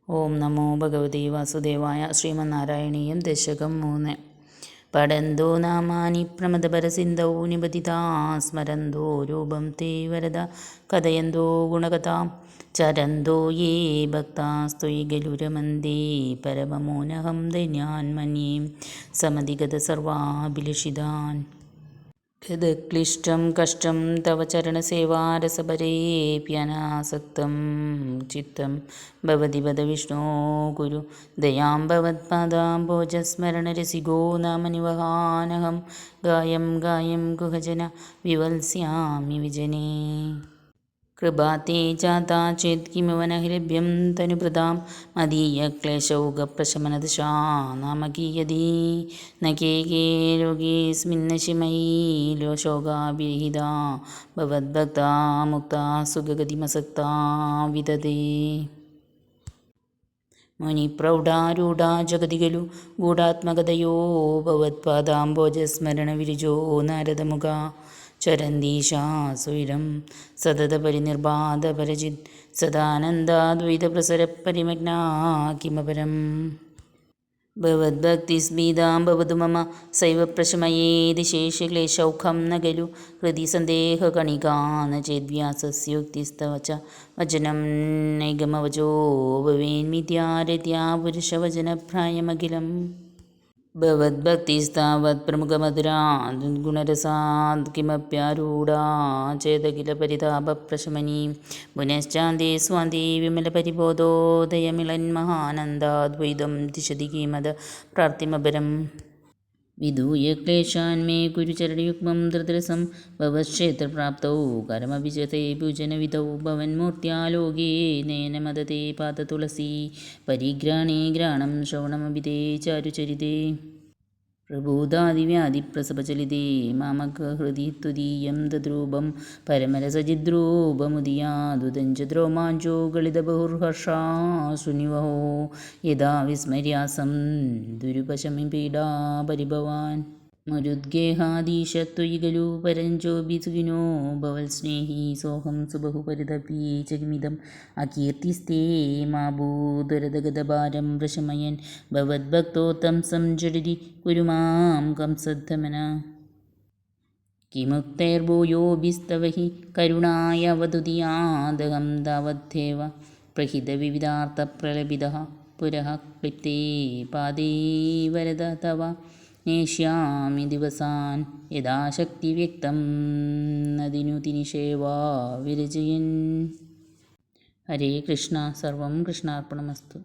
ഓം നമോ ഭഗവതേ വാസുദേവായ. ശ്രീമന്നാരായണീയം ദശകം 3. പഠന്തോ നാമാനി പ്രമദപരസിന്ധൗ നിപതിതാ സ്മരന്തോ രൂപം തേ വരദ കഥയന്തോ ഗുണകഥാം ചരന്തോ യേ ഭക്താസ്ത്വയി ഗലുരമന്ദേ പരമമോനഹം ധന്യാൻ മന്യേ സമധിഗത സർവാഭിലഷിതാൻ. യദ്ക്ലിഷ്ടം കഷ്ടം തവ ചരണസേവാരസപരേപ്യനാസക്തം ചിത്തം ഭവതി പദ വിഷ്ണോ കുരു ദയാം ഭവത്പാദാംബോജസ്മരണരസികോ നാമനിവഹാനഹം ഗായം ഗായം ഗുഹജന വിവത്സ്യാമി വിജനേ. കൃപാ ജാതാ ചേത് കിമിവ നഹി ലഭ്യം തനുഭൃതാം മദീയക്ലേശൗകപ്രശമനദശാ നാമകീയതീ ന കേ രോഗീസ്മിന്നശി മയീ ശോകാഭിരഹിതാ ഭവദ്ഭക്താ മുക്താ സുഖഗതിമസക്താ വിദധേ. മുനിപ്രൗഢാരൂഢാ ജഗതി ഖലു ഗൂഢാത്മകതയോ ഭവത്പാദാംബോജസ്മരണവിരുജോ നാരദമുഖാ ചരന്തീശാ സ്വൈരം സതതപരിനിർബാധപരജിത് സദാനന്ദാദ്വൈതപ്രസരപരിമഗ്നാ കിമപരം. ഭവദ്ഭക്തിസ്മിതാം ഭവതു മമ സൈവ പ്രശമയേതി ശേഷക്ലേശൗഖം ന ഖലു ഹൃദി സന്ദേഹകണികാ ന ചേദ്വ്യാസസ്യോക്തിസ്തവ ച വചനം നൈഗമവചോ ഭവേന്മിഥ്യാരത്യാ പുരുഷവചനഭ്രായമഖിലം. ഭവദ്ഭക്തിസ്താവത് പ്രമുഖമധുരാത് ഗുണരസാത് കിമപ്യാരൂഢാ ചേതഖില പരിതാപപ്രശമനീ പുനശ്ചാന്തേ സ്വാന്തേ വിമലപരിബോധോദയമിളന്മഹാനന്ദാദ്വൈതം ദിശതി കിമത പ്രാർത്ഥിമപരം. വിദൂയ ക്ലേശാൻ മേ കുരുചരണയുഗ്മം ധൃതരസം ഭവശ്ചേത്രപ്രാപ്തൗ കരമപി ച തേ പൂജനവിധൗ ഭവന്മൂർത്യാ ലോകേ നയന മദതേ പാദതുളസീ പരിഘ്രാണേ ഘ്രാണം ശ്രവണമപി തേ ചാരുചരിതേ. പ്രഭൂതാദിവ്യാധിപ്രസവചലിതേ മാമകഹൃദി ത്വദീയം തദ്രൂപം പരമരസജിദ്രൂപമുദീയാദുദഞ്ചദ്രോമാഞ്ചോ ഗളിതബഹുർഹർഷാ ശൃണിവഹോ യഥാ വിസ്മര്യാസം ദുരുപശമിപീഡാ പരിഭവാൻ. മരുദ്ഗേഹാദീശത്വയി ഖലു പരഞ്ചോഭിസുഖിനോ ഭവത്സ്നേഹി സോഹം സുബഹു പരിതപീ ച കിമിദം അകീർത്തിസ്തേ മാ ഭൂദുരദഗതഭാരം പ്രശമയൻ ഭവദ്ഭക്തോത്തംസം ജഡതി കുരു മാം കംസദ്ധമന. കിമുക്തൈർഭൂയോഭിസ്തവ ഹി കരുണായവതുദിയാദഹം താവദ്ദേവ പ്രഹിതവിവിധാർത്ഥപ്രലപിതഃ പുരഃ ക്ലിപ്തേ പാദേ വരദ തവ നേഷ്യാമി ദിവസാൻ യഥാശക്തി വ്യക്തം നദിനുതിനിഷേവാ വിരചയൻ. ഹരേ കൃഷ്ണ. സർവം കൃഷ്ണാർപ്പണമസ്തു.